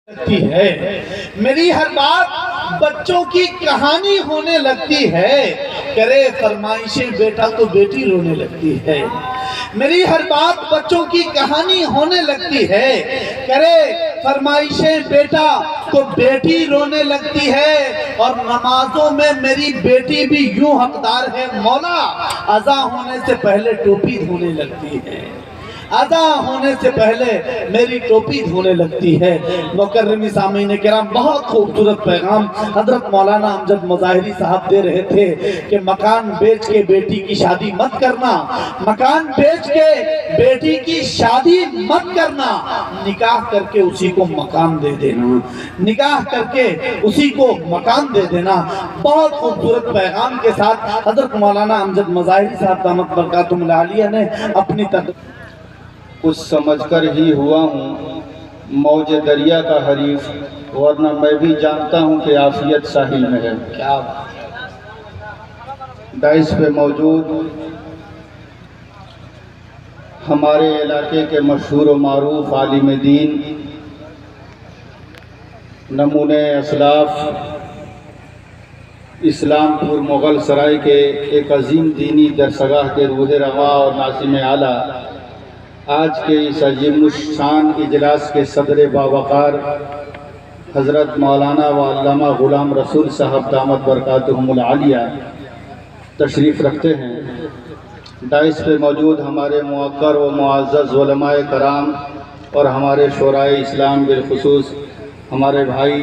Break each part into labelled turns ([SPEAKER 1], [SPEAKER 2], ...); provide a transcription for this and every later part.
[SPEAKER 1] लगती है, मेरी हर बात बच्चों की कहानी होने लगती है। करे फरमाइशें बेटा तो बेटी रोने लगती है। मेरी हर बात बच्चों की कहानी होने लगती है। करे फरमाइशें बेटा तो बेटी रोने लगती है। और नमाजों में मेरी बेटी भी यूं हकदार है मौला, अज़ा होने से पहले टोपी धोने लगती है। अदा होने से पहले मेरी टोपी धोने लगती है। मुकर्रमी सामीन किराम, बहुत खूबसूरत पैगाम हजरत मौलाना अमजद मुज़ाहिरी साहब दे रहे थे कि मकान बेच के बेटी की शादी मत करना, मकान बेच के बेटी की शादी मत करना, निकाह करके उसी को मकान दे देना, निकाह करके उसी को मकान दे देना। बहुत खूबसूरत पैगाम के साथ हजरत मौलाना अमजद मुज़ाहिरी साहब दामत बरकातुहुल आलिया ने अपनी
[SPEAKER 2] कुछ समझकर ही हुआ हूँ मौज दरिया का हरीफ, वरना मैं भी जानता हूँ कि आफियत साहिल में है।
[SPEAKER 1] क्या
[SPEAKER 2] डाइस पे मौजूद हमारे इलाके के मशहूर व मारूफ आलिम दीन, नमूने असलाफ, इस्लामपुर मुग़ल सराय के एक अजीम दीनी दरसगाह के रूह रवा और नासिम आला, आज के इस अजीमुश्शान इजलास के सदर बावकार हज़रत मौलाना व अल्लामा ग़ुलाम रसूल साहब दामत बरकातुहुमुल आलिया तशरीफ़ रखते हैं। डाइस पे मौजूद हमारे मुअक्कर व मुअज़्ज़ज़ उलमाए कराम और हमारे शोराए इस्लाम बिलखुसूस हमारे भाई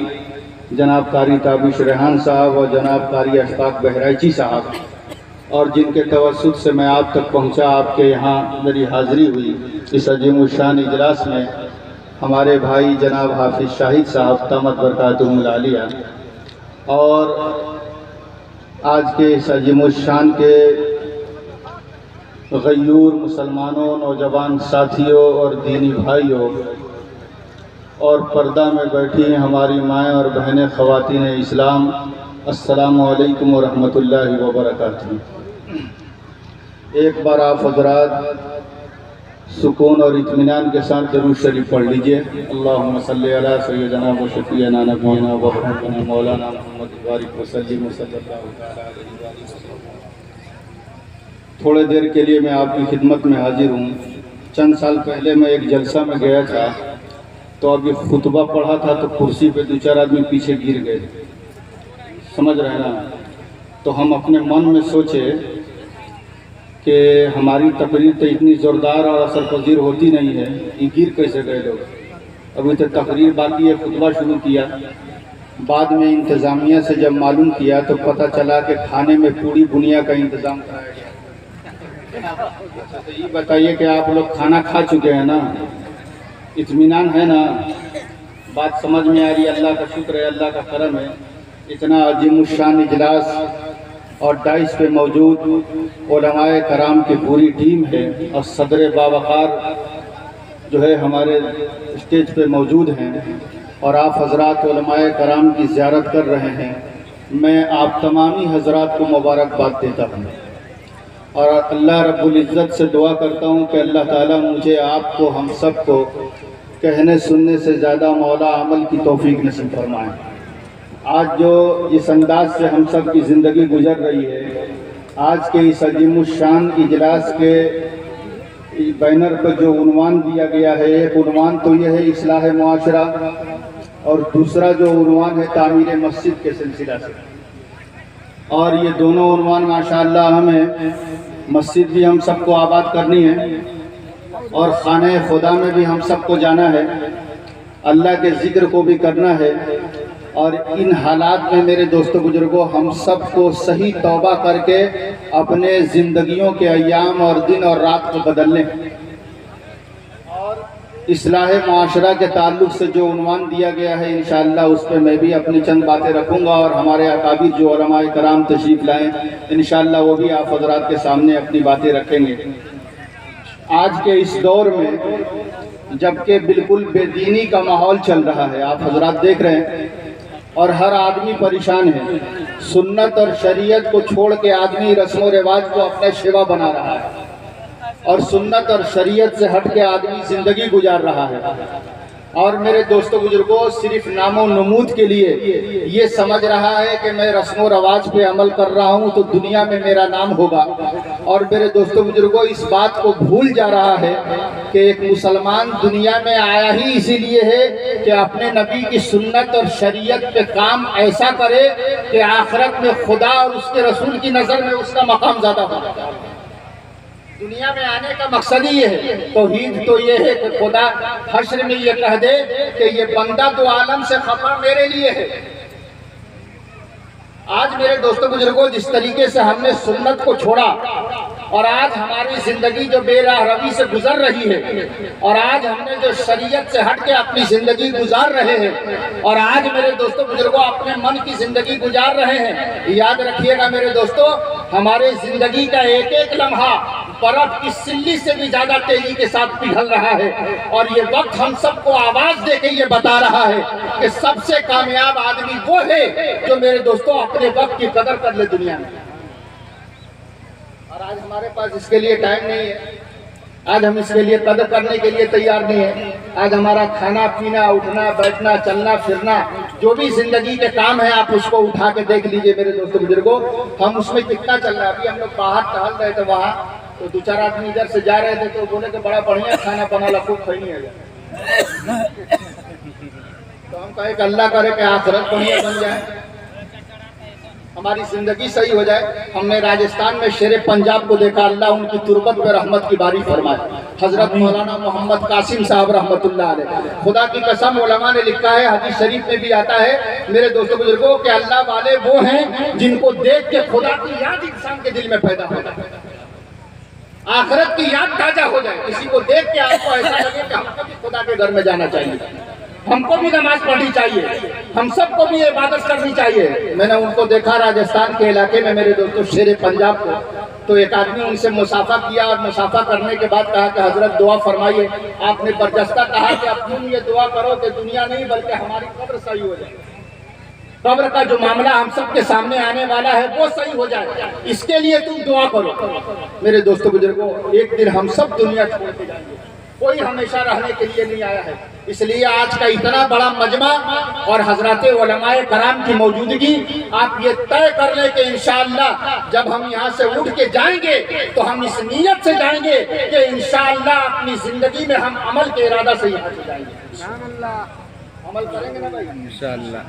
[SPEAKER 2] जनाब कारी ताबिश रेहान साहब और जनाब कारी अशफाक बहराइची साहब, और जिनके तवस्सुत से मैं आप तक पहुंचा, आपके यहाँ मेरी हाज़िरी हुई इस अजीमुश्शान इजलास में, हमारे भाई जनाब हाफिज़ शाहिद साहब दामत बरकातुहुमुल आलिया, और आज के इस अजीमुश्शान के गयूर मुसलमानों, नौजवान साथियों और दीनी भाइयों, और पर्दा में बैठी हमारी माएँ और बहनें ख़वातीन इस्लाम, अस्सलामु अलैकुम व रहमतुल्लाहि व बरकातुहू। एक बार आप हज़रात सुकून और इत्मीनान के साथ दरूद शरीफ पढ़ लीजिए। अल्लाहुम्मा सल्ली अला सय्यिदना व शफ़ीअना नबीना व हबीबना मौलाना मुहम्मद बारिक व सल्लिम सल्लल्लाहु तआला अलैहि वसल्लम। थोड़ी देर के लिए मैं आपकी खिदमत में हाजिर हूँ। चंद साल पहले मैं एक जलसा में गया था, तो अभी खुतबा पढ़ा था तो कुर्सी पे दो चार आदमी पीछे गिर गए, समझ रहे ना। तो हम अपने मन में सोचे कि हमारी तकरीर तो इतनी ज़ोरदार और असर पजीर होती नहीं है, ये गिर कैसे गए लोग। अभी तो तकरीर बाकी है, खुतबा शुरू किया। बाद में इंतज़ामिया से जब मालूम किया तो पता चला कि खाने में पूरी बुनिया का इंतज़ाम कराया गया। अच्छा, तो ये बताइए कि आप लोग खाना खा चुके हैं ना, इत्मीनान है ना, बात समझ में आ रही है। अल्लाह का शुक्र है, अल्लाह का करम है। इतना अजीमुश्शान इजलास और डाइस पे मौजूद उलमाए कराम की पूरी टीम है, और सदर बावकार जो है हमारे स्टेज पे मौजूद हैं, और आप हज़रात उलमाए कराम की ज़ियारत कर रहे हैं। मैं आप तमामी हज़रात को मुबारकबाद देता हूँ, और अल्लाह रब्बुल इज़्ज़त से दुआ करता हूँ कि अल्लाह ताला मुझे, आपको, हम सब को कहने सुनने से ज़्यादा मौला अमल की तौफीक नसीब फरमाएँ। आज जो इस अंदाज से हम सब की ज़िंदगी गुजर रही है, आज के इस अजीमुश्शान इजलास के बैनर पर जो उन्वान दिया गया है, एक उन्वान तो यह है इस्लाह मुआशरा, और दूसरा जो उन्वान है तामीर मस्जिद के सिलसिला से। और ये दोनों उन्वान माशाअल्लाह हमें, मस्जिद भी हम सबको आबाद करनी है और खाने खुदा में भी हम सबको जाना है, अल्लाह के ज़िक्र को भी करना है। और इन हालात में मेरे दोस्तों बुजुर्गों, हम सबको सही तौबा करके अपने ज़िंदगियों के अय्याम और दिन और रात को बदलने, और इस्लाह माशरा के ताल्लुक़ से जो उन्वान दिया गया है, इंशाअल्लाह उस पर मैं भी अपनी चंद बातें रखूँगा, और हमारे अकाबिर जो उलमाए कराम तशरीफ़ लाएँ, इंशाअल्लाह वो भी आप हज़रात के सामने अपनी बातें रखेंगे। आज के इस दौर में जबकि बिल्कुल बेदीनी का माहौल चल रहा है, आप हज़रात देख रहे हैं, और हर आदमी परेशान है। सुन्नत और शरीयत को छोड़ के आदमी रस्म व रिवाज को अपना शेवा बना रहा है, और सुन्नत और शरीयत से हट के आदमी ज़िंदगी गुजार रहा है। और मेरे दोस्तों बुजुर्गों, सिर्फ नामो नमूद के लिए ये समझ रहा है कि मैं रस्मो रवाज पे अमल कर रहा हूँ तो दुनिया में मेरा नाम होगा। और मेरे दोस्तों बुजुर्गों, इस बात को भूल जा रहा है कि एक मुसलमान दुनिया में आया ही इसीलिए है कि अपने नबी की सुन्नत और शरीयत पे काम ऐसा करे कि आखिरत में खुदा और उसके रसूल की नज़र में उसका मकाम ज़्यादा हो। दुनिया में आने का मकसद ही है तौहीद तो ये है कि खुदा हश्र में ये कह दे कि ये बंदा तो आलम से खफा मेरे लिए है। आज मेरे दोस्तों बुजुर्गों, जिस तरीके से हमने सुन्नत को छोड़ा और आज हमारी जिंदगी जो बेराह रवी से गुजर रही है और आज हमने जो शरीयत से हट के अपनी जिंदगी गुजार रहे हैं और आज मेरे दोस्तों बुजुर्गों अपने मन की जिंदगी गुजार रहे हैं, याद रखिएगा मेरे दोस्तों, हमारे जिंदगी का एक एक लम्हा बर्फ की सिल्ली से भी ज्यादा तेजी के साथ पिघल रहा है। और ये वक्त हम सबको आवाज देके ये बता रहा है कि सबसे कामयाब आदमी वो है जो मेरे दोस्तों अपने वक्त की कदर कर ले दुनिया में। और आज हमारे पास इसके लिए टाइम नहीं है, आज हम इसके लिए कदर करने के लिए तैयार नहीं है। आज हमारा खाना पीना, उठना बैठना, चलना फिरना, जो भी जिंदगी के काम है आप उसको उठा के देख लीजिए मेरे दोस्तों बुजुर्गों, हम उसमें कितना चल रहा है। अभी हम लोग बाहर टहल रहे थे, वहाँ तो 2-4 आदमी इधर से जा रहे थे तो बोले कि बड़ा बढ़िया खाना बना, खूब खैनी है। तो हम कहे कि अल्लाह करे कि आखिरत बढ़िया बन जाए, हमारी जिंदगी सही हो जाए। हमने राजस्थान में शेरे पंजाब को देखा, अल्लाह उनकी तुरबत में रहमत की बारी फरमाए। हजरत मौलाना मोहम्मद कासिम साहब रहमतुल्लाह अलैह, खुदा की कसम उलमा ने लिखा है, हदीस शरीफ में भी आता है मेरे दोस्तों बुजुर्गों कि अल्लाह वाले वो हैं जिनको देख के खुदा की याद इंसान के दिल में पैदा हो जाए, आखिरत की याद ताजा हो जाए। किसी को देख के आपको ऐसा लगे कि हमको भी खुदा के घर में जाना चाहिए, हमको भी नमाज पढ़नी चाहिए, हम सबको भी इबादत करनी चाहिए। मैंने उनको देखा राजस्थान के इलाके में मेरे दोस्तों, शेरे पंजाब को, तो एक आदमी उनसे मुसाफा किया और मुसाफा करने के बाद कहा कि हजरत दुआ फरमाइए। आपने बरजस्ता कहा कि अब तुम ये दुआ करो कि दुनिया नहीं बल्कि हमारी कब्र सही हो जाए, कब्र का जो मामला हम सबके सामने आने वाला है वो सही हो जाए, इसके लिए तुम दुआ करो। मेरे दोस्तों बुजुर्गों, एक दिन हम सब दुनिया छोड़ के जाएंगे, कोई हमेशा रहने के लिए नहीं आया है। इसलिए आज का इतना बड़ा मजमा और हजरत उलमाए कराम की मौजूदगी, आप ये तय कर ले कि इंशाअल्लाह जब हम यहाँ से उठ के जाएंगे तो हम इस नीयत से जाएंगे कि इंशाअल्लाह अपनी जिंदगी में हम अमल के इरादा से यहाँ से जाएंगे। अमल करेंगे ना भाई,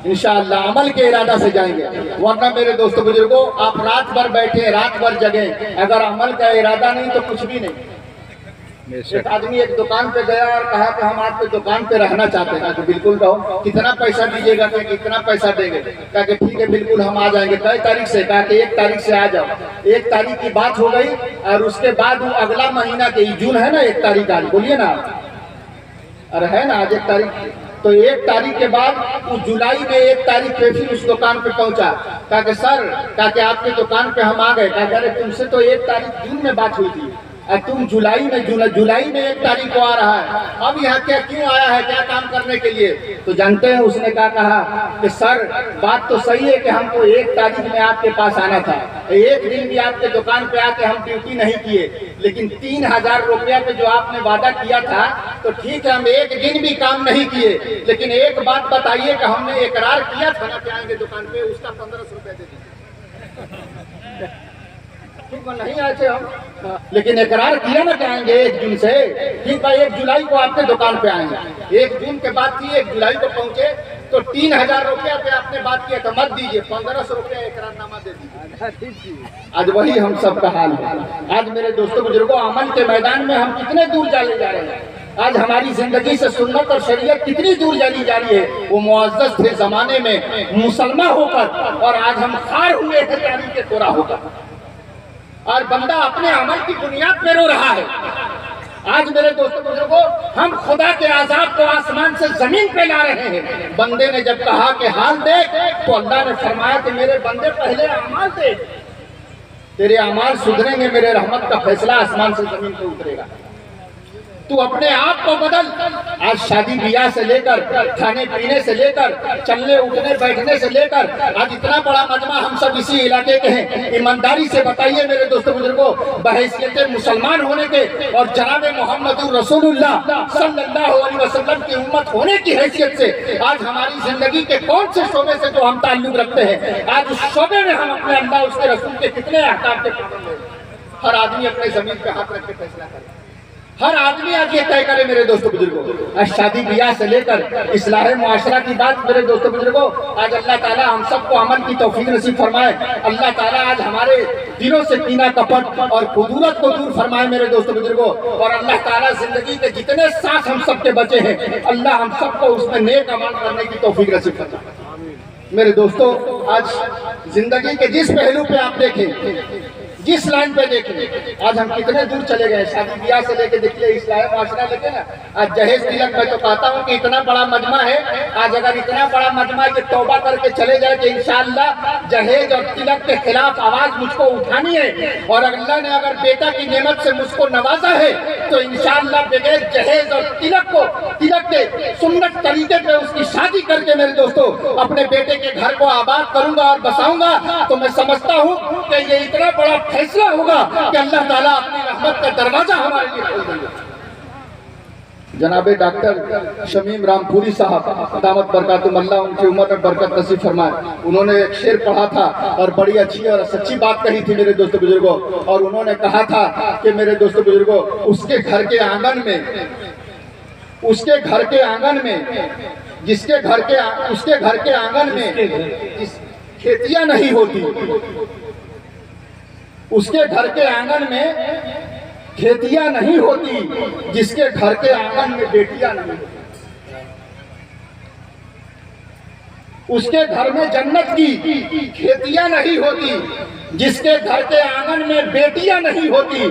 [SPEAKER 2] इंशाअल्लाह अमल के इरादा से जाएंगे। वरना मेरे दोस्तों बुजुर्गों, आप रात भर बैठे, रात भर जगे, अगर अमल का इरादा नहीं तो कुछ भी नहीं। एक आदमी एक दुकान पे गया और कहा कि हम आपके दुकान पे रहना चाहते हैं। तो बिल्कुल कहो, कितना पैसा दीजिएगा? कि कितना पैसा देंगे? कहा कि ठीक है बिल्कुल हम आ जाएंगे। कई तारीख से? कहा कि 1 तारीख से आ जाओ। 1 तारीख की बात हो गई और उसके बाद वो अगला महीना के जून है ना, 1 तारीख आज, बोलिए ना, अरे है ना आज 1 तारीख, तो 1 तारीख के बाद वो जुलाई में 1 तारीख पे फिर उस दुकान पे पहुंचा। कहा कि सर, कहा कि आपके दुकान पे हम आ गए। कहा अरे तुमसे तो 1 तारीख जून में बात हुई थी, तुम जुलाई में 1 तारीख को आ रहा है, अब यहाँ क्या क्यों आया है, क्या काम करने के लिए? तो जानते हैं उसने क्या कहा कि सर बात तो सही है कि हमको 1 तारीख में आपके पास आना था, एक दिन भी आपके दुकान पे आके हम ड्यूटी नहीं किए, लेकिन 3000 रुपया पे जो आपने वादा किया था तो ठीक है हम एक दिन भी काम नहीं किए, लेकिन एक बात बताइए कि हमने इकरार किया था ना कि आएंगे दुकान पे, उसका 1500 रुपया दे दीजिए। ठीक है नहीं आए थे हम, लेकिन इकरार किया ना कि आएंगे 1 जून से, ठीक है 1 जुलाई को आपके दुकान पे आएंगे। 1 जून के बाद थी, 1 जुलाई को पहुंचे तो 3000 रुपया पे आपने बात किया था, मत दीजिए, 1500 रुपया इकरारनामा दे दीजिए। आज वही हम सब का हाल है। आज मेरे दोस्तों बुजुर्गों, अमल के मैदान में हम कितने दूर चले जा रहे हैं। आज हमारी जिंदगी से सुन्नत और शरीयत कितनी दूर चली जा रही है। वो मुअज़्ज़ज़ थे जमाने में मुसलमान होकर, और आज हम खार हुए हैं तारीख के तोरा होकर, और बंदा अपने अमल की बुनियाद पे रो रहा है। आज मेरे दोस्तों बुजुर्गों, हम खुदा के आजाब को आसमान से जमीन पे ला रहे हैं। बंदे ने जब कहा कि हाल देख, तो अल्लाह ने फरमाया कि मेरे बंदे पहले अमाल देख, तेरे अमाल सुधरेंगे, मेरे रहमत का फैसला आसमान से जमीन पे उतरेगा।
[SPEAKER 3] तू अपने आप को बदल। आज शादी ब्याह से लेकर खाने पीने से लेकर चलने उठने बैठने से लेकर आज इतना बड़ा मजमा हम सब इसी इलाके के हैं। ईमानदारी से बताइए मेरे दोस्तों बुजुर्गों, बहैसियत मुसलमान होने के और जनाब मोहम्मद रसूलुल्लाह सल्लल्लाहु अलैहि वसल्लम की उम्मत होने की हैसियत से आज हमारी जिंदगी के कौन से शोबे से जो हम ताल्लुक रखते हैं, आज उस शोबे में हम अपने अल्लाह उसके रसूल के कितने अहकाम के पाबंद हैं। हर आदमी अपने जमीन पे हाथ रख के फैसला करे। हर आदमी आज ये तय करे मेरे दोस्तों बुजुर्गों। आज शादी ब्याह से लेकर इस्लाह मुआशरा की बात मेरे दोस्तों बुजुर्गों, आज अल्लाह ताला हम सबको अमन की तौफीक नसीब फरमाए। अल्लाह ताला आज हमारे दिलों से कीना कपट और खुदूरत को दूर फरमाए मेरे दोस्तों बुजुर्गों। और अल्लाह ताला जिंदगी के जितने सांस हम सबके बचे हैं, अल्लाह हम सबको उसमें नेक अमल करने की तौफीक नसीब फरमाए। मेरे दोस्तों, आज जिंदगी के जिस पहलू पे आप देखें, जिस लाइन पे देखें, आज हम कितने दूर चले गए। शादी ब्याह से लेके देखिए, इस्लाह माशरा लेके ना, आज जहेज तिलक में तो कहता हूँ कि इतना बड़ा मजमा है। आज अगर इतना बड़ा मजमा है कि तौबा करके चले जाए कि इंशाअल्लाह जहेज और तिलक के खिलाफ आवाज मुझको उठानी है, और अल्लाह ने अगर बेटा की नेमत से मुझको नवाजा है तो इंशाअल्लाह बगैर जहेज और तिलक के सुन्नत तरीके पे उसकी शादी करके मेरे दोस्तों अपने बेटे के घर को आबाद करूंगा और बसाऊंगा। तो मैं समझता हूँ कि ये इतना बड़ा फैसला होगा कि अल्लाह ताला अपनी रहमत का दरवाजा हमारे लिए खोल देंगे। जनाबे डॉक्टर शमीम रामपुरी साहब दामत बरकातुहुम अल्लाह उनकी उम्र में बरकत नसीब फरमाए, उन्होंने एक शेर पढ़ा था और बड़ी अच्छी और सच्ची बात कही थी मेरे दोस्तों बुजुर्गों। और उन्होंने कहा था कि मेरे दोस्तों बुजुर्गों, उसके घर के आंगन में उसके घर के आंगन में खेतियां नहीं होती, उसके घर के आंगन में खेतियां नहीं होती, जिसके घर के आंगन में बेटियां नहीं होती। उसके घर में जन्नत की खेतियां नहीं होती, जिसके घर के आंगन में बेटियां नहीं होती।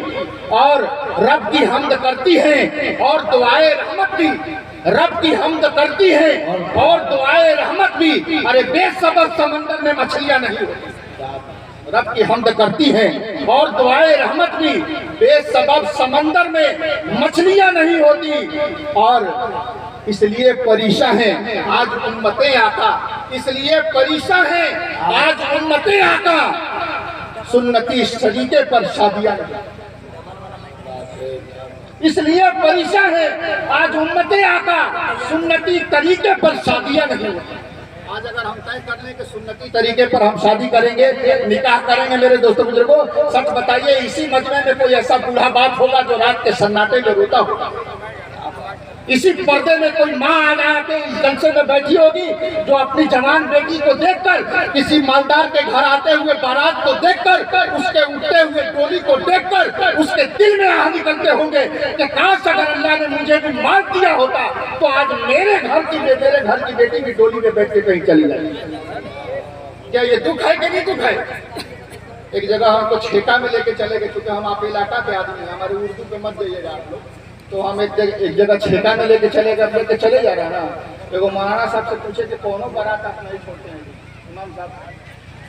[SPEAKER 3] और रब की हमद करती हैं और दुआए रहमत भी, रब की हमद करती है और दुआए रहमत भी। अरे बेसबब समंदर में मछलियां नहीं होती, रब की हमद करती हैं और दुआए रहमत भी। बेसबब समंदर में मछलियां नहीं होती। और इसलिए परेशान है आज उम्मतें आका, इसलिए परेशान है आज उम्मतें आका, सुन्नती तरीके पर शादियां नहीं। इसलिए परेशान है आज उम्मतें आका, सुन्नती तरीके पर शादियां नहीं होती। आज अगर हम तय कर लें कि सुन्नती तरीके पर हम शादी करेंगे, निकाह करेंगे मेरे दोस्तों बुजुर्गों, सच बताइए इसी मजमे में कोई ऐसा बूढ़ा बाप होगा जो रात के सन्नाटे में रोता होगा? इसी पर्दे में कोई माँ आ जाके इस जलसे में बैठी होगी जो अपनी जवान बेटी को देखकर, किसी मालदार के घर आते हुए बारात को देखकर, उसके उठते हुए डोली को देखकर उसके दिल में आह निकलते होंगे कि काश अगर अल्लाह ने मुझे भी मार दिया होता तो आज मेरे घर की बेटी की डोली में बैठ के कहीं चली जाती। क्या ये दुख है कि नहीं दुख है? एक जगह हमको छेका में लेके चले गए, क्योंकि हम आप इलाका के आदमी, हमारे उर्दू पे मत जाइएगा आप लोग, तो हम एक जगह छेका में लेके चले जा रहे हैं ना। देखो मौलाना साहब से पूछे कि कौनों बारात आप नहीं छोड़ते हैं? इमाम साहब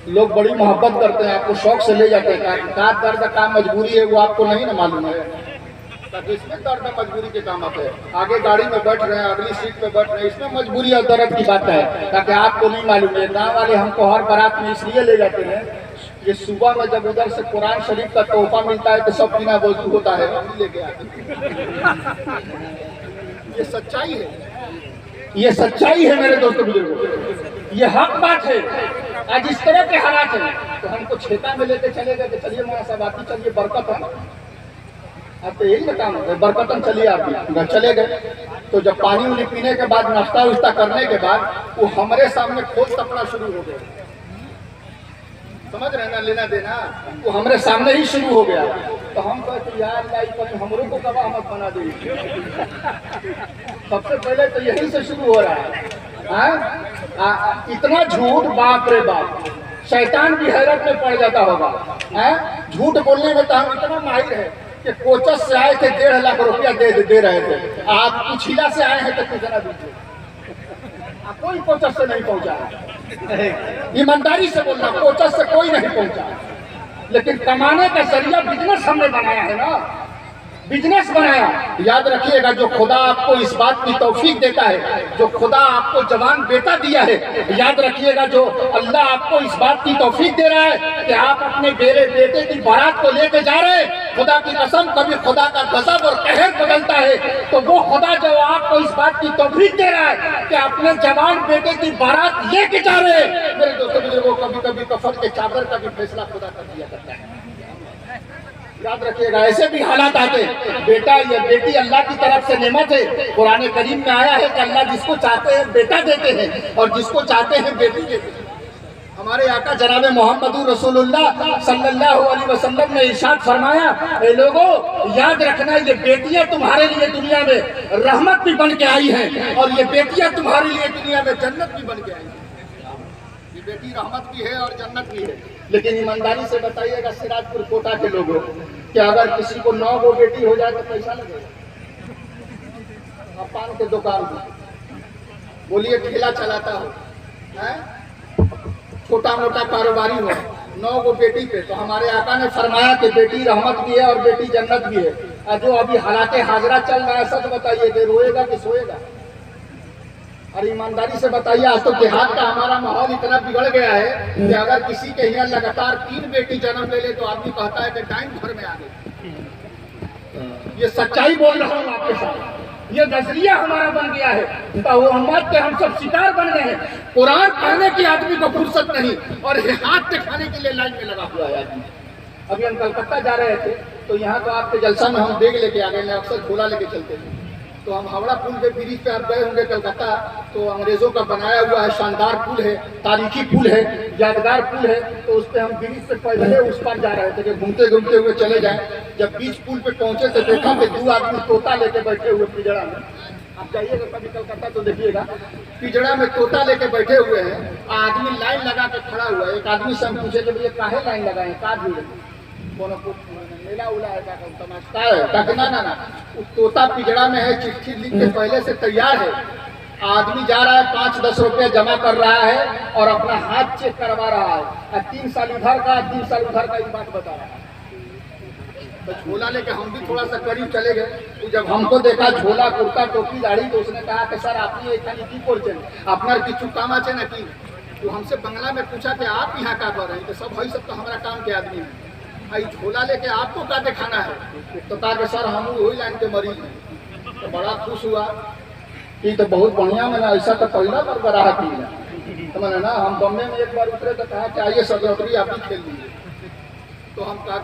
[SPEAKER 3] लोग बड़ी मोहब्बत करते हैं, आपको शौक से ले जाते हैं। का दर्द का मजबूरी है वो आपको नहीं ना मालूम है, तब इसमें दर्द मजबूरी के काम आते हैं। आगे गाड़ी में बैठ रहे हैं, अगली सीट पे बैठ रहे हैं, इसमें मजबूरी और दर्द की बात है, ताकि आपको नहीं मालूम है। गाँव वाले हमको हर बारात में इसलिए ले जाते हैं, ये सुबह में जब उधर से कुरान शरीफ का तोहफा मिलता है तो सब बिना वजू होता है, हम लेके आते। ये सच्चाई है, ये सच्चाई है मेरे दोस्तों बुजुर्गों, ये हक बात है। आज इस तरह के हालात हैं तो हमको छेका में लेके चले गए कि चलिए मौलाना साहब आती चलिए बरकत है, अब तो यही काम है बरकतन चलिए आप भी चले गए। तो जब पानी उनी पीने के बाद नाश्ता उश्ता करने के बाद वो हमारे सामने खोज तपना शुरू हो गया, समझ रहे ना, लेना देना वो हमारे सामने ही शुरू हो गया। तो हम कहते यार लाइफ हमरों को गवाह मत बना दे। सबसे पहले तो यही से शुरू हो रहा है। इतना झूठ, बाप रे बाप, शैतान भी हैरत में पड़ जाता होगा। झूठ बोलने में तो हम इतना माहिर है कि कोचस से आए थे 1.5 लाख रुपया दे रहे थे, आप कुछिला से आए हैं तो कितना दीजिए? कोई कोचस से नहीं पहुंचा, ईमानदारी से बोलना, कोचस से कोई नहीं पहुंचा। लेकिन कमाने का जरिया बिजनेस हमने बनाया है ना, बिजनेस बनाया। याद रखिएगा, जो खुदा आपको इस बात की तौफीक देता है, जो खुदा आपको जवान बेटा दिया है, याद रखिएगा, जो अल्लाह आपको इस बात की तौफीक दे रहा है कि आप अपने बेटे की बारात को लेके जा रहे हैं, खुदा की कसम कभी खुदा का गजब और कहर बदलता है, तो वो खुदा जो आपको इस बात की तौफीक दे रहा है कि अपने जवान बेटे की बारात लेके जा रहे हैं। मेरे दोस्तों बुजुर्गों, कभी कभी कफन के चादर का भी फैसला खुदा कर दिया करता है। याद रखिएगा, ऐसे भी हालात आते हैं। बेटा या बेटी अल्लाह की तरफ से नेमत है। कुरान करीम में आया है कि अल्लाह जिसको चाहते हैं बेटा देते हैं और जिसको चाहते हैं बेटी देते हैं। हमारे आका जनाब मोहम्मद रसूलुल्लाह सल्लल्लाहु अलैहि वसल्लम ने इरशाद फरमाया, ए लोगों याद रखना, ये बेटियां तुम्हारे लिए दुनिया में रहमत भी बन के आई हैं और ये बेटियां तुम्हारे लिए दुनिया में जन्नत भी बन के आई हैं। ये बेटी रहमत भी है और जन्नत भी है। लेकिन ईमानदारी से बताइएगा सिराजपुर कोटा के लोगों कि अगर किसी को 9 गो बेटी हो जाए तो पैसा लगेगा? आप पान के दुकान में बोलिए, ठेला चलाता हो, छोटा मोटा कारोबारी हो, 9 गो बेटी पे, तो हमारे आका ने फरमाया कि बेटी रहमत भी है और बेटी जन्नत भी है। और जो अभी हालात हाजरा चल रहा है, सच बताइए कि रोएगा कि सोएगा? और ईमानदारी से बताइए, आज तो देहात का हमारा माहौल इतना बिगड़ गया है कि अगर किसी के यहाँ लगातार 3 बेटी जन्म ले ले तो आदमी कहता है कि टाइम घर में आ गई। ये सच्चाई बोल रहा हूँ आपके साथ, ये नजरिया हमारा बन गया है, तो वो उम्मत के हम सब शिकार बन गए हैं। कुरान पढ़ने की आदमी को फुर्सत नहीं और हाथ दिखाने के लिए लाइन में लगा हुआ है आदमी। अभी हम कलकत्ता जा रहे थे तो यहाँ तो आपके जलसा में हम बैग लेके आ गए, मैं अक्सर झोला लेके चलते थे। तो हम हावड़ा पुल के ब्रिज पे आप गए होंगे कलकत्ता, तो अंग्रेजों का बनाया हुआ है, शानदार पुल है, तारीखी पुल है, यादगार पुल है। तो उस पर हम ब्रिज पे पहले उस पर जा रहे थे कि घूमते घूमते हुए चले जाए। जब बीच पुल पे पहुंचे तो देखा कि 2 आदमी तोता लेके बैठे हुए पिजड़ा में। आप जाइएगा कभी कलकत्ता तो देखिएगा, पिजड़ा में तोता लेके बैठे हुए हैं, आदमी लाइन लगा के खड़ा हुआ है। एक आदमी से हम पूछे कि भैया काहे लाइन लगाए, का भीड़ कोनो मेला उला है, क्या तमाशा है? ताकि ना ना ना, तोता पिजड़ा में है, चिट्ठी लिख के पहले से तैयार है। आदमी जा रहा है, 5-10 रुपया जमा कर रहा है और अपना हाथ चेक करवा रहा है। 3 साल इधर का 3 साल उधर का, ये बात बता रहा है। तो झोला लेके हम भी थोड़ा सा करीब चले गए। तो जब हमको देखा झोला कुर्ता टोपी दाढ़ी, तो उसने कहा कि सर आपने की परिचय अपना किचु काम आचे ना की। तो हमसे बंगला में पूछा कि आप यहाँ का कर रहे हैं? तो सब भाई सब तो हमारा काम के आदमी है, भाई झोला लेके आपको क्या दिखाना है? तो कहा कि सर हम वही लाइन के मरीज हैं। तो बड़ा खुश हुआ कि तो बहुत बढ़िया, मैंने ऐसा तो पहला बार कराहा की। तो मैंने ना, हम बम्बे में एक बार उतरे तो कहा कि आइए सर लॉटरी आप भी खेल लीजिए। तो हम कहा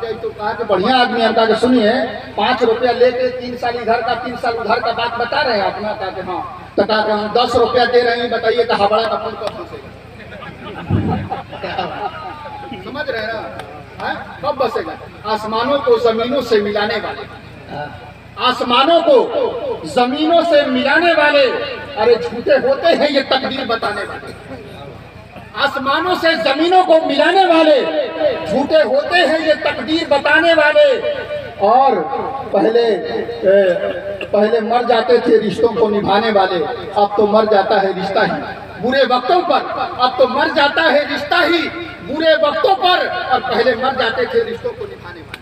[SPEAKER 3] कि बढ़िया आदमी। हम कहा कि सुनिए, 5 रुपया लेके 3 साल इधर का 3 साल उधर का बात बता रहे हैं आप ना? कहा कि हाँ। तो कहा कि हम 10 रुपया दे रहे हैं, बताइए कि हावड़ा का पुल कब बसेगा? समझ रहे हैं ना? कब बसेगा? आसमानों को जमीनों से मिलाने वाले, आसमानों को जमीनों से मिलाने वाले, अरे झूठे होते हैं ये तकदीर बताने वाले। आसमानों से जमीनों को मिलाने वाले झूठे होते हैं ये तकदीर बताने वाले। और पहले मर जाते थे रिश्तों को निभाने वाले, अब तो मर जाता है रिश्ता ही बुरे वक्तों पर। अब तो मर जाता है रिश्ता ही बुरे वक्तों पर, और पहले मर जाते थे रिश्तों को निभाने वाले।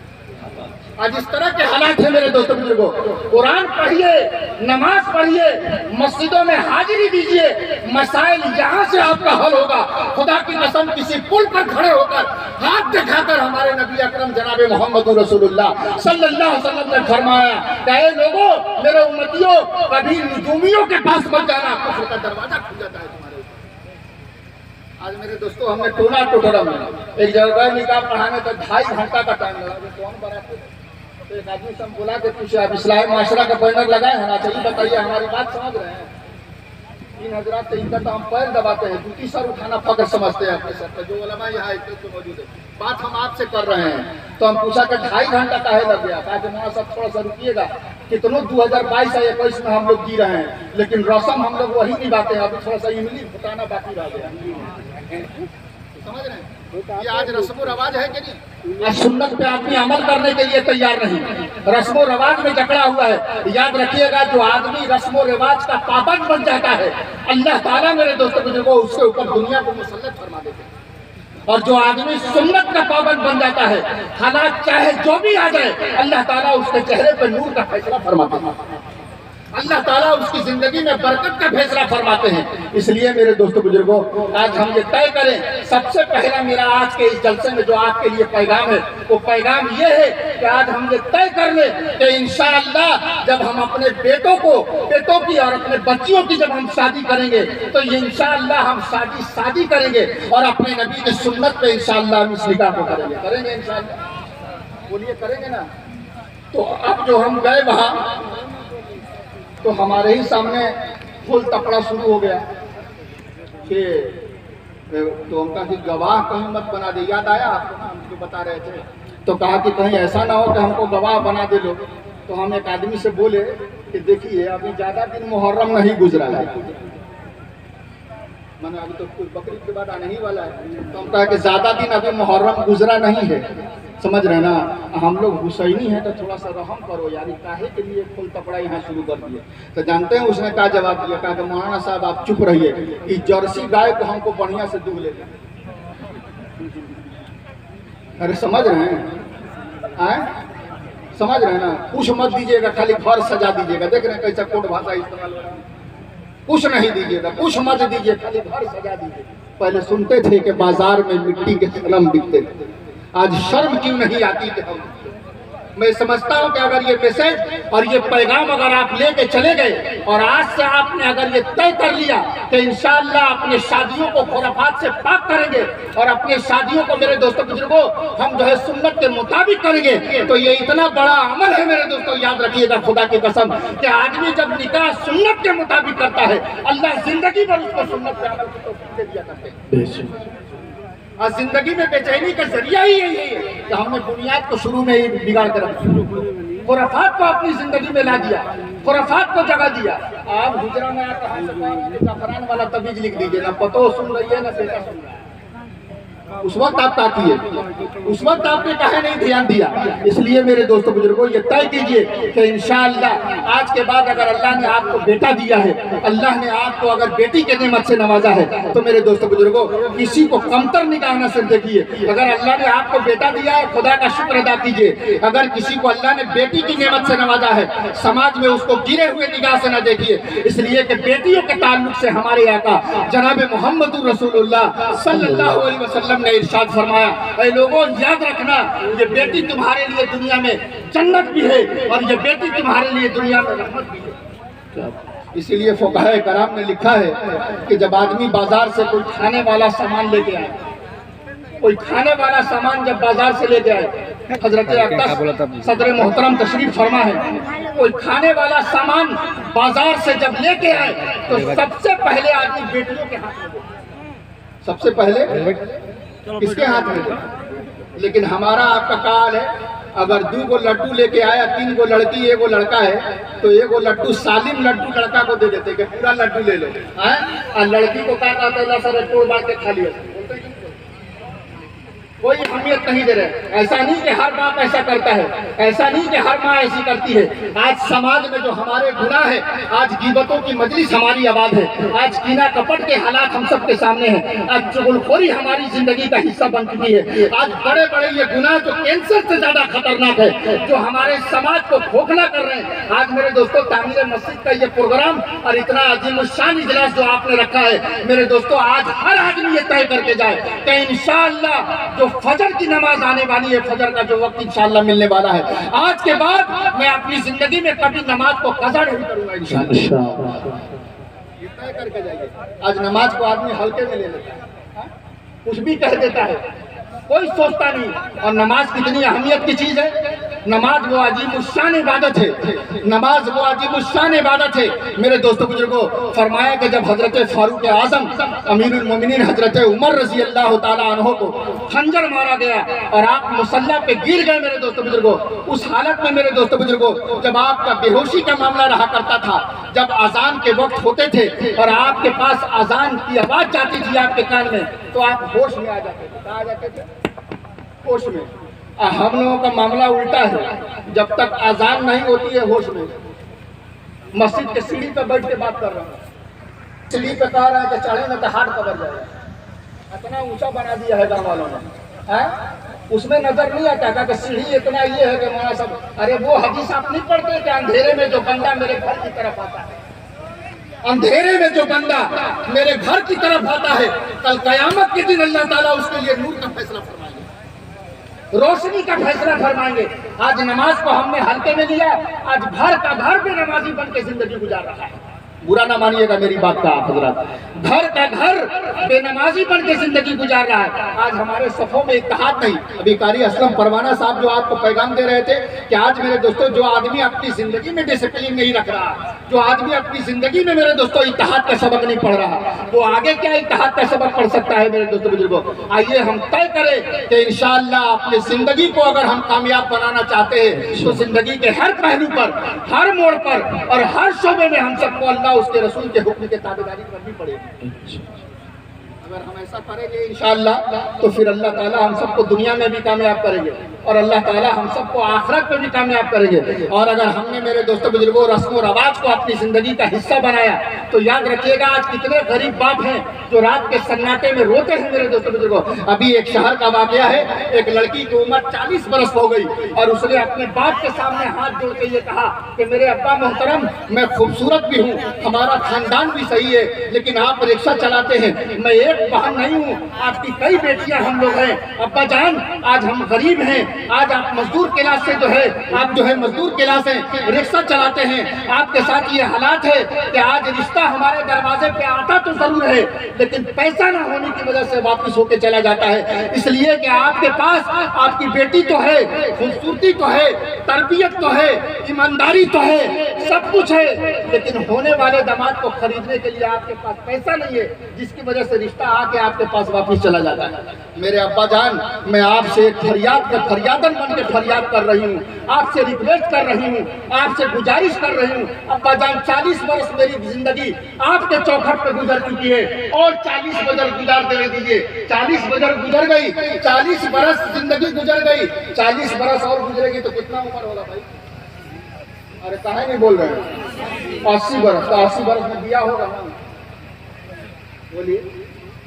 [SPEAKER 3] आज इस तरह के हालात है मेरे दोस्तों बुजुर्गों। कुरान पढ़िए, नमाज पढ़िए, मस्जिदों में हाजिरी दीजिए, मसाइल यहाँ से आपका हल होगा। खुदा की कसम, किसी पुल पर खड़े होकर हाथ दिखाकर हमारे नबी अकरम जनाब मोहम्मद रसूलुल्लाह सल्लल्लाहु अलैहि वसल्लम ने फरमाया, कहे लोगों मेरे उम्मतियों, कभी निजूमियों के पास मत जाना, कुफ्र का दरवाजा खुल जाता है तुम्हारे ऊपर। आज मेरे दोस्तों, हमने टोना टोकरा में एक जगह निकाह पढ़ाने तो 2.5 घंटा का टाइम लगा। कौन बराती? तो एक आदमी से हम बोला कि कुछ अब इस्लाही माशरा का बैनर लगाए हैं ना, चलिए बताइए, हमारी बात समझ रहे हैं? 3 हजरात से इनका तो हम पैर दबाते हैं, जूती सर उठाना फख्र समझते हैं अपने सर पर। जो उलमा यहाँ तो मौजूद है, बात हम आपसे कर रहे हैं। तो हम पूछा कि 2.5 घंटा काहे लग गया? कहा कि वहाँ सब थोड़ा सा रुकिएगा, कितनों 2022 या 21 में हम लोग जी रहे हैं, लेकिन रस्म हम लोग वही निभाते हैं, अभी थोड़ा सा इमली फुटाना बाकी रह गया। समझ रहे हैं? ये आज रस्म रवाज है कि नहीं? आज सुन्नत पे आदमी अमल करने के लिए तैयार नहीं, रस्मो रवाज में जकड़ा हुआ है। याद रखिएगा, जो आदमी रस्मो रिवाज का पाबंद बन जाता है, अल्लाह ताला मेरे दोस्तों बुजुर्गों उसके ऊपर दुनिया को मुसल्लत फरमा देते हैं। और जो आदमी सुन्नत का पाबंद बन जाता है, हालात चाहे जो भी आ जाए, अल्लाह ताला उसके चेहरे पर नूर का फैसला फरमाते हैं, अल्लाह ताला उसकी जिंदगी में बरकत का फैसला फरमाते हैं। इसलिए मेरे दोस्तों बुजुर्गों, आज हम ये तय करें, सबसे पहला मेरा आज के इस जलसे में जो आपके लिए पैगाम है, वो पैगाम ये है कि आज हम ये तय कर लें कि इंशाअल्लाह जब हम अपने बेटों की और अपने बच्चियों की जब हम शादी करेंगे, तो ये इंशाअल्लाह हम शादी करेंगे और अपने नबी की सुन्नत पे इंशाअल्लाह हम इस निकाह को करेंगे इंशाअल्लाह। बोलिए करेंगे ना? तो अब जो हम गए वहाँ, तो हमारे ही सामने फुल तपड़ा शुरू हो गया कि तो हम कहा कि गवाह कहीं मत बना दे। याद आया आपको हम जो बता रहे थे? तो कहा कि कहीं ऐसा ना हो कि हमको गवाह बना दे लो। तो हम एक आदमी से बोले कि देखिए अभी ज़्यादा दिन मुहर्रम नहीं गुजरा है, मैंने अभी तो बकरीद के बाद आने ही वाला है। तो हम कहा कि ज़्यादा दिन अभी मुहर्रम गुजरा नहीं है, समझ रहे ना? हम लोग हुसैनी हैं तो थोड़ा सा रहम करो यार, काहे के लिए फुल कपड़ा यहाँ शुरू कर दिए। तो जानते हैं उसने क्या जवाब दिया? कहा कि मौलाना साहब आप चुप रहिए, कि जर्सी गाय को हमको बढ़िया से दूध ले। अरे समझ रहे हैं? आए समझ रहे हैं ना? कुछ मत दीजिएगा, खाली घर सजा दीजिएगा। देख रहे हैं कैसा कोड भाषा इस्तेमाल हो रहा है। कुछ नहीं दीजिएगा, कुछ मत दीजिए, खाली घर सजा दीजिए। पहले सुनते थे कि बाजार में मिट्टी के कलम बिकते थे, आज शर्म क्यों नहीं आती कि हम? मैं समझता हूं कि अगर ये मैसेज और ये पैगाम अगर आप लेके चले गए और आज से आपने अगर ये तय कर लिया कि इंशाअल्लाह अपने शादियों को खुराफात से पाक करेंगे और अपने शादियों को मेरे दोस्तों बुजुर्गों हम जो है सुन्नत के मुताबिक करेंगे, तो ये इतना बड़ा अमल है मेरे दोस्तों। याद रखिएगा खुदा की कसम कि आदमी जब निकाह सुन्नत के मुताबिक करता है, अल्लाह जिंदगी भर उसको सुन्नत के अमल की तौफीक दिया करते हैं। और जिंदगी में बेचैनी का जरिया ही यही है कि हमने बुनियाद को शुरू में ही बिगाड़ कर रखा, खुराफात को अपनी जिंदगी में ला दिया, खुराफात को जगह दिया। आप गुजरा में आकर जफरान वाला तबीज लिख दीजिए, ना पतो सुन रही है ना बेटा सुन रहा है। उस वक्त आप ताकिए, उस वक्त आपने कहा नहीं ध्यान दिया। इसलिए मेरे दोस्तों बुजुर्गों ये तय कीजिए कि इंशाअल्लाह आज के बाद अगर अल्लाह ने आपको बेटा दिया है, अल्लाह ने आपको अगर बेटी के नेमत से नवाजा है, तो मेरे दोस्तों बुजुर्गों किसी को कमतर निगाह न से देखिए। अगर अल्लाह ने आपको बेटा दिया है, खुदा का शुक्र अदा कीजिए। अगर किसी को अल्लाह ने बेटी की नेमत से नवाजा है, समाज में उसको गिरे हुए निगाह से न देखिए। इसलिए कि बेटियों के ताल्लुक से हमारे आका जनाब मोहम्मद रसूलुल्लाह सल्लल्लाहु अलैहि वसल्लम ने इरशाद फरमाया, ऐ लोगों याद रखना, ये बेटी तुम्हारे लिए दुनिया में जन्नत भी है और ये बेटी तुम्हारे लिए दुनिया में रहमत भी है। इसीलिए फुक़हा कराम ने लिखा है कि जब आदमी बाजार से कोई खाने वाला सामान लेके आए, कोई खाने वाला सामान जब बाजार से लेके आए, हजरत अक़दस सदर मोहतरम तशरीफ फरमा है, कोई खाने वाला सामान बाजार से जब लेके आए तो सबसे पहले आदमी बेटियों के हाथ में, सबसे पहले किसके हाथ में? लेकिन हमारा आपका काल है, अगर 2 गो लड्डू लेके आया, 3 गो लड़की 1 गो लड़का है, तो 1 गो लड्डू सालिम लड्डू लड़का को दे देते कि पूरा लड्डू ले लो, और लड़की को क्या कहते हैं सर तोड़ बांट के खा लिया। कोई अहमियत नहीं दे रहे। ऐसा नहीं कि हर बाप ऐसा करता है, ऐसा नहीं कि हर माँ ऐसी करती है। आज समाज में जो हमारे गुनाह है, आज गिबतों की मजलिस हमारी आबाद है, आज कीना कपट के हालात हम सबके सामने हैं, आज चुगलखोरी हमारी जिंदगी का हिस्सा बन चुकी है। आज बड़े बड़े ये गुनाह जो कैंसर से ज्यादा खतरनाक है, जो हमारे समाज को खोखला कर रहे हैं। आज मेरे दोस्तों तामीर मस्जिद का ये प्रोग्राम और इतना अजीमुशान इजलास जो आपने रखा है, मेरे दोस्तों आज हर आदमी ये तय करके जाए कि इंशाअल्लाह जो फजर की नमाज आने वाली है, फजर का जो वक्त इंशाअल्लाह मिलने वाला है, आज के बाद मैं अपनी जिंदगी में कभी नमाज को कज़ा नहीं करूंगा इंशाअल्लाह। ये तय करके जाइए। आज नमाज को आदमी हल्के में ले लेता है, कुछ भी कह देता है, कोई सोचता नहीं। और नमाज कितनी अहमियत की चीज है। नमाज वो अजीमुशान इबादत है, नमाज वो अजीमुशान इबादत है। मेरे दोस्तों बुजुर्गों, फरमाया कि जब हजरत फारूक आजम अमीरुल मोमिनीन हजरत उमर रजी अल्लाह ताला अन्हो को खंजर मारा गया और आप मुसल्ला पे गिर गए, मेरे दोस्तों बुजुर्गों, उस हालत में मेरे दोस्तों बुजुर्गों जब आपका बेहोशी का मामला रहा करता था, जब अजान के वक्त होते थे और आपके पास अजान की आवाज जाती थी आपके कान में, तो आप होश में आ जाते थे। कहाँ आ जाते थे? होश में। हम लोगों का मामला उल्टा है, जब तक अजान नहीं होती है होश में। मस्जिद के सीढ़ी पर बैठ के बात कर रहा हूँ, सीढ़ी पे कह रहा है कि चढ़े ना तो हाथ कबर जाएगा। इतना ऊंचा बना दिया है गाँव वालों ने, है? उसमें नजर नहीं आता था कि सीढ़ी इतना ये है कि हमारा सब, अरे वो हदीस आप नहीं पढ़ते कि अंधेरे में जो बंदा मेरे घर की तरफ आता है, अंधेरे में जो बंदा मेरे घर की तरफ आता है, कल कयामत के दिन अल्लाह ताला उसके लिए नूर का फैसला फरमाएंगे, रोशनी का फैसला फरमाएंगे। आज नमाज को हमने हल्के में लिया, आज घर का घर भी नमाजी बन के जिंदगी गुजार रहा है। बुरा ना मानिएगा मेरी बात का आप हजरात, घर का घर बेनमाजी बन के जिंदगी गुजार रहा है। आज हमारे सफों में इत्तेहाद नहीं। अभी कारी असलम परवाना साहब जो आपको पैगाम दे रहे थे कि आज मेरे दोस्तों जो आदमी अपनी जिंदगी में डिसिप्लिन नहीं रख रहा, जो आदमी अपनी जिंदगी में मेरे दोस्तों इत्तेहाद का सबक नहीं पढ़ रहा, वो आगे क्या इत्तेहाद का सबक पढ़ सकता है मेरे दोस्तों बुजुर्गों। आइए हम तय करें कि इंशाअल्लाह अपनी जिंदगी को अगर हम कामयाब बनाना चाहते हैं तो जिंदगी के हर पहलू पर, हर मोड़ पर और हर शोबे में हम सबको अल्लाह उसके रसूल के हुक्म के ताबेदारी करनी पड़ेगी। अगर हम ऐसा करेंगे इंशाअल्लाह तो फिर अल्लाह ताला हम सबको दुनिया में भी कामयाब करेंगे और अल्लाह ताला हम सबको आखिरत में भी कामयाब करेंगे। और अगर हमने मेरे दोस्तों बुजुर्गों रस्म और रवाज को अपनी जिंदगी का हिस्सा बनाया तो याद रखिएगा आज कितने गरीब बाप हैं जो रात के सन्नाटे में रोते हैं मेरे दोस्तों बुजुर्गों। अभी एक शहर का वाकया है, एक लड़की की उम्र 40 बरस हो गई और उसने अपने बाप के सामने हाथ जोड़ के ये कहा कि मेरे अब्बा मोहतरम, मैं खूबसूरत भी हूँ, हमारा खानदान भी सही है, लेकिन आप रिक्शा चलाते हैं, मैं एक बहन नहीं हूँ, आपकी कई बेटियां हम लोग हैं। अब्बा जान आज हम गरीब हैं, आज आप मजदूर क्लास से जो है, आप जो है मजदूर क्लास है, रिक्शा चलाते हैं, आपके साथ ये हालात है कि आज रिश्ता हमारे दरवाजे पे आता तो जरूर है लेकिन पैसा ना होने की वजह से वापस होके चला जाता है। इसलिए कि आपके पास आपकी बेटी तो है, खूबसूरती तो है, तरबियत तो है, ईमानदारी तो है, सब कुछ है, लेकिन होने वाले दामाद को खरीदने के लिए आपके पास पैसा नहीं है, जिसकी वजह से रिश्ता आके आपके पास वापस चला जाता है। मेरे अब्बा जान, मैं आपसे फरियादन बन के फरियाद कर रही हूँ, आपसे रिक्वेस्ट कर रही हूँ, आपसे गुजारिश कर रही हूँ। अब्बा जान 40 वर्ष मेरी जिंदगी आपके चौखट पे गुजर चुकी है और 40 बरस गुजार दे दीजिए। 40 बरस गुजर गई, 40 बरस जिंदगी गुजर गई, 40 बरस और गुजरेगी तो कितना उम्र होगा भाई? अरे काहे नहीं बोल रहे हैं? 80 बरस, तो 80 बरस में दिया होगा ना। बोलिए,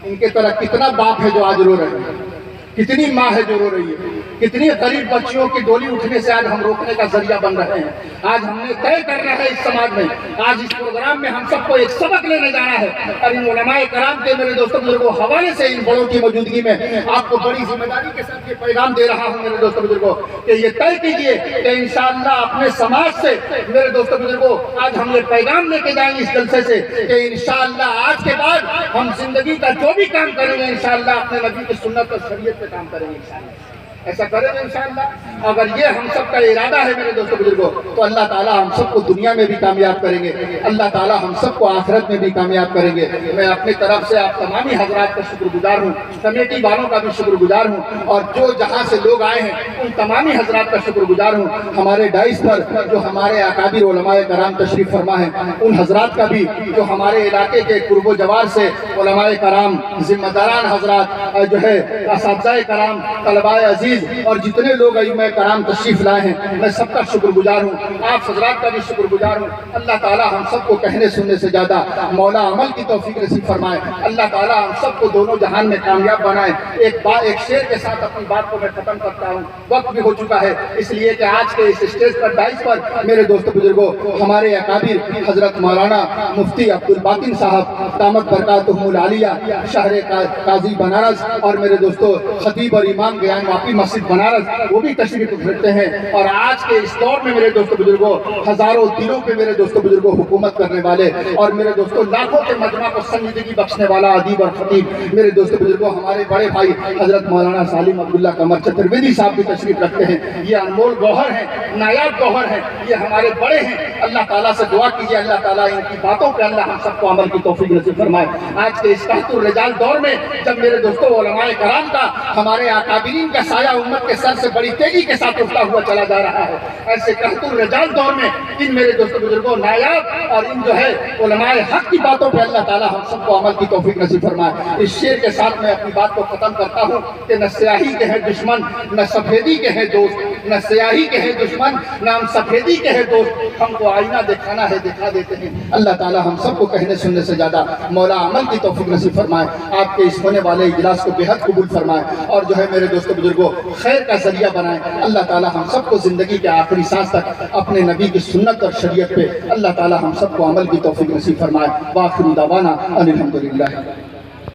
[SPEAKER 3] इनके तरह कितना बाप है जो आज रो रहे हैं, कितनी माँ है जो रो रही है, कितनी गरीब बच्चियों की डोली उठने से आज हम रोकने का जरिया बन रहे हैं। आज हमने तय कर रहे हैं इस समाज में, आज इस प्रोग्राम में हम सबको एक सबक लेने जाना है और इन उलमाए कराम के मेरे दोस्तों बुजुर्गों हवाले से इन बड़ों की मौजूदगी में आपको बड़ी जिम्मेदारी के साथ ये पैगाम दे रहा हूँ मेरे दोस्तों बुजुर्गों कि ये तय कीजिए कि इंशाअल्लाह अपने समाज से मेरे दोस्तों बुजुर्गों आज हम ये पैगाम लेके जाएंगे इस जलसे से कि इंशाअल्लाह आज के बाद हम जिंदगी का जो भी काम करेंगे इंशाअल्लाह अपने नबी की सुन्नत और शरीयत पे काम करेंगे इंशाअल्लाह। ऐसा करेंगे इंशाअल्लाह। अगर ये हम सबका इरादा है मेरे दोस्तों बुजुर्गों तो अल्लाह ताला हम सबको दुनिया में भी कामयाब करेंगे, अल्लाह ताला हम सबको आखिरत में भी कामयाब करेंगे। मैं अपनी तरफ से आप तमामी हजरात का शुक्रगुजार हूँ, कमेटी वालों का भी शुक्रगुजार हूँ और जो जहाँ से लोग आए हैं उन तमामी हजरात का शुक्रगुजार हूँ। हमारे डाइस पर जो हमारे अकाबिर उलमाए कराम तशरीफ फरमा है उन हजरात का भी, जो हमारे इलाके के कुर्बो जवार से उलमाए कराम, जिम्मेदारान हजरात जो है, असातिज़ाए कराम, तलबाए अजीज और जितने लोग अइम्मा कराम तशरीफ लाए हैं, मैं सबका शुक्रगुजार हूँ। आप हजरात का भी शुक्रगुजार हूँ। अल्लाह ताला हम सबको कहने सुनने से ज्यादा मौला अमल की तौफीक नसीब फरमाए। अल्लाह ताला हम सबको दोनों जहान में कामयाब बनाए। एक शेर के साथ अपनी बात को मैं खत्म करता हूँ, वक्त भी हो चुका है, इसलिए कि आज के इस स्टेज पर डाइस पर मेरे दोस्तों बुजुर्गों हमारे अकाबिर हजरत मौलाना मुफ्ती अब्दुल बातिन साहब दामत बरकातुहुमुल आलिया शहर काजी बनारस और मेरे दोस्तों खतीब और इमाम ज्ञान वापी मस्जिद बनारस वो भी तशरीफ रखते हैं। और आज के इस दौर में मेरे दोस्तों बुजुर्गों हजारों दिलों पे मेरे दोस्तों बुजुर्गों हुकूमत करने वाले और मेरे दोस्तों लाखों के मजमा को संजीदगी बख्शने वाला अदीब और खतीब मेरे दोस्तों बुजुर्गों हमारे बड़े भाई हजरत मौलाना सालिम अब्दुल्ला कमर चतुर्वेदी साहब भी तशरीफ रखते हैं। ये अनमोल गौहर है, नायाब गौहर है, ये हमारे बड़े हैं। अल्लाह ताला से दुआ कीजिए अल्लाह ताला इनकी बातों पे अल्लाह हम सबको अमल की तौफीक नसीब फरमाए। आज के इस कहतुर रिजाल दौर में जब मेरे दोस्तों उलमाए कराम का, हमारे अकाबिरीन का साया उम्मत के सर से बड़ी तेजी के साथ उठता हुआ चला जा रहा है, ऐसे कहतुर रिजाल दौर में इन मेरे दोस्तों बुजुर्गों नायाब और इन जो है उलमाए हक की बातों पे अल्लाह ताला हम सबको अमल की तौफीक नसीब फरमाए। इस शेर के साथ मैं अपनी बात को खत्म करता हूँ कि न स्याही के हैं दुश्मन, न सफेदी के हैं दोस्त, न स्याही के है दुश्मन, न हम सफेदी के है दोस्त। हमको आईना दिखाना है, दिखा देते हैं। अल्लाह ताला हम सबको कहने सुनने से ज़्यादा मौला अमल की तौफीक नसीब फरमाए। आपके इस होने वाले इजलास को बेहद कबूल फरमाए और जो है मेरे दोस्तों बुजुर्गों खैर का जरिया बनाए। अल्लाह ताला हम सबको ज़िंदगी के आखिरी सांस तक अपने नबी की सुन्नत और शरीयत पे अल्लाह ताला हम सबको अमल की तौफीक नसीब फरमाए। वाखिर दावाना अनिल हम्दुलिल्लाह।